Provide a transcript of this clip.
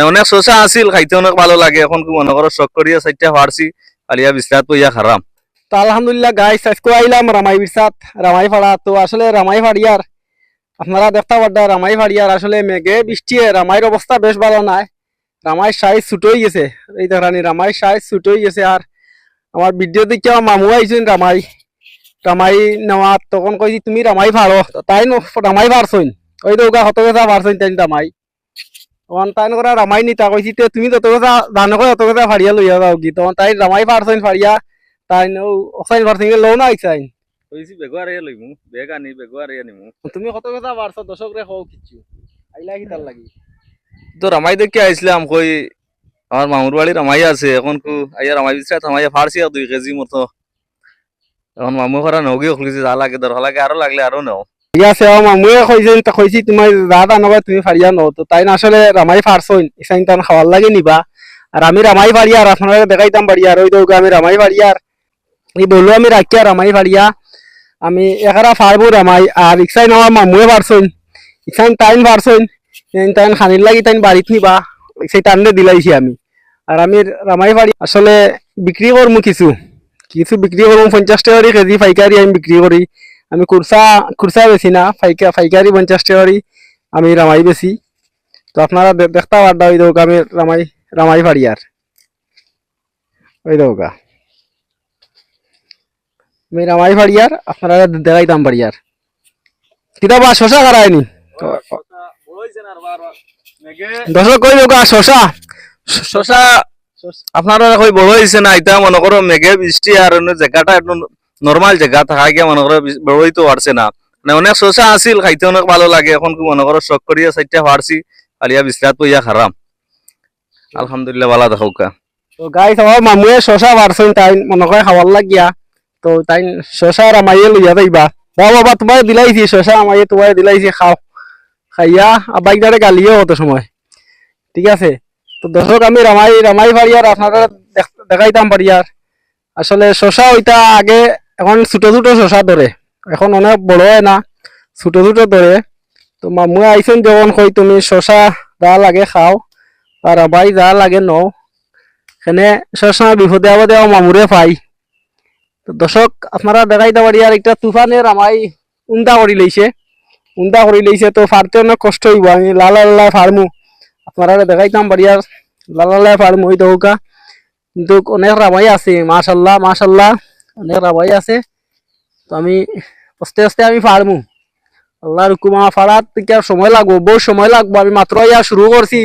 অনেক শসা আছিল, খাইতে অনেক ভালো লাগে। এখন কি মনে করো শখ করিয়া সাইডটা ফাড়ছি, আলিয়া বিছরাত বইয়া খারাম। তো আলহামদুলিল্লাহ গাইস, আজকে আইলাম রামাই বিরসাত রামাই ফাড়া। তো আসলে রামাই ফাড়িয়ার আপনারা দেখতে পাড্ডা রামাই ফাড়িয়ার আসলে মেঘে বৃষ্টি রামাইয়ের অবস্থা বেশ ভালো নাই। রামাইয়ের সাইজ ছোট হয়ে গেছে, এই দেখানি রামাইয়ের সাইজ ছোট হয়ে গেছে। আর আমার ভিডিও দেখে আমার মামু আইছেন রামাই রামাই নেওয়া, তখন কইছি তুমি রামাই ফাড়ো, তাই রামাই ফাড়ছইন, ওই দৌকা হত কথা ফাড়ছইন তাই রামাই। তখন তাই করা রামাই নিতা কইছি তে তুমি তত কথা জানো কই অত কথা ফাড়িয়া লইয়া যাও কি, তখন তাই রামাই ফাড়ছইন ফাড়িয়া তাই ওসাইন ফাড়ছইন লো না আইছাইন। কইছি বেগুয়ার এ লইমু, বেগ আনি বেগুয়ার এ নিমু। তুমি কত কথা পারছো দর্শক রে কও কিছু আইলা কি তার লাগি। তো রামাই দেখে আইছিলাম, কই আমার মামুর বাড়ি রামাই আছে। এখন কু আইয়া রামাই বিছরাত রামাইয়া ফাড়ছি আর 2 কেজি মতো। এখন মামু করা নগিও খুলিছে, যা লাগে দরকার লাগে, আরো লাগলে আরো নাও। ঠিক আছে, ও মামুয়ে কইছেন, তা কইছি তোমার দাদা নবা তুমি ফাড়িয়া নও, তো তাই না আসলে রামাই ফাড়ছইন ইসাইন তান খাওয়ার লাগে নিবা। আর আমি রামাই ফাড়িয়া আর আপনারা দেখাইতাম বাড়িয়া, আর ওই দৌকা আমি রামাই ফাড়িয়া আর এই বললো আমি রাখিয়া রামাই ফাড়িয়া আমি একারা ফাড়বো রামাই। আর ইসাইন আমার মামুয়ে ফাড়ছইন, ইসাইন তাইন ফাড়ছইন, তাইন খানির লাগি তাইন বাড়িত নিবা, সেই টানলে দিলাইছি আমি। আর আমি রামাই ফাড়ি আসলে বিক্রি করমু কিছু কিছু বিক্রি করবো 50 টাকা কেজি পাইকারি আমি বিক্রি করি। আমি খুরসা বেশি না, পাইকারি 50 টাকা আমি রামাই বেশি। তো আপনারা দেখতে পারডা ওই দৌকা আমি রামাই ফাড়ি আর ওই দৌকা আমি রামাই ফাড়ি আর আপনারা দেখাইতাম পারি আর কিতাবা শশা খারায়নি দর্শক কই দৌকা শশা শশা আপনারা কই বড় হইছে না, এটা মনে করো মেঘে বৃষ্টি আর অন্য জায়গাটা একটু নরমাল জায়গা থাকা গিয়া মনে করো বড় হইতে পারছে না। মানে অনেক শসা আছিল, খাইতে অনেক ভালো লাগে। এখন কি মনে করো শখ করিয়া সাইডটা ফাড়ছি, আলিয়া বিছরাত বইয়া খারাম। আলহামদুলিল্লাহ ভালো থাকুকা। তো গাইস আমার মামুয়ে শশা পারছেন, তাই মনে করে খাওয়ার লাগিয়া, তো তাই শশা রামাইয়ে লইয়া যাইবা। বাবা তোমার দিলাইছি শশা, আমাইয়ে তোমার দিলাইছি, খাও খাইয়া বাইকদারে গালিও হতো সময়। ঠিক আছে, তো দর্শক আমি রামাই পারি আর আপনারা দেখাইতাম পারি আর আসলে শশা ওইটা আগে এখন ছোট ছোট শশা ধরে, এখন অনেক বড় হয় না, ছোট ছোট ধরে। তো মামু আইসেন যখন কই তুমি শশা যা লাগে খাও আর রামাই যা লাগে নও, এখানে সবসময় বিপদে আপদে মামুরে পাই। তো দর্শক আপনারা দেখাইতে পারি আর একটা তুফানে রামাই উন্দা করি লইছে, তো ফারতে অনেক কষ্ট হইব। আমি লালা লালা ফার্মু আপনারা দেখাইতাম পারি আর লালা লালা ফার্মু ওই দৌকা, কিন্তু অনেক রামাই আছে মাশাল্লাহ মাশাল্লাহ, অনেক রামাই আছে। তো আমি আস্তে আস্তে আমি ফার্মু আল্লাহর হুকুমা ফাড়াত সময় লাগবো, বহু সময় লাগবো। আমি মাত্র ইয়া শুরু করছি,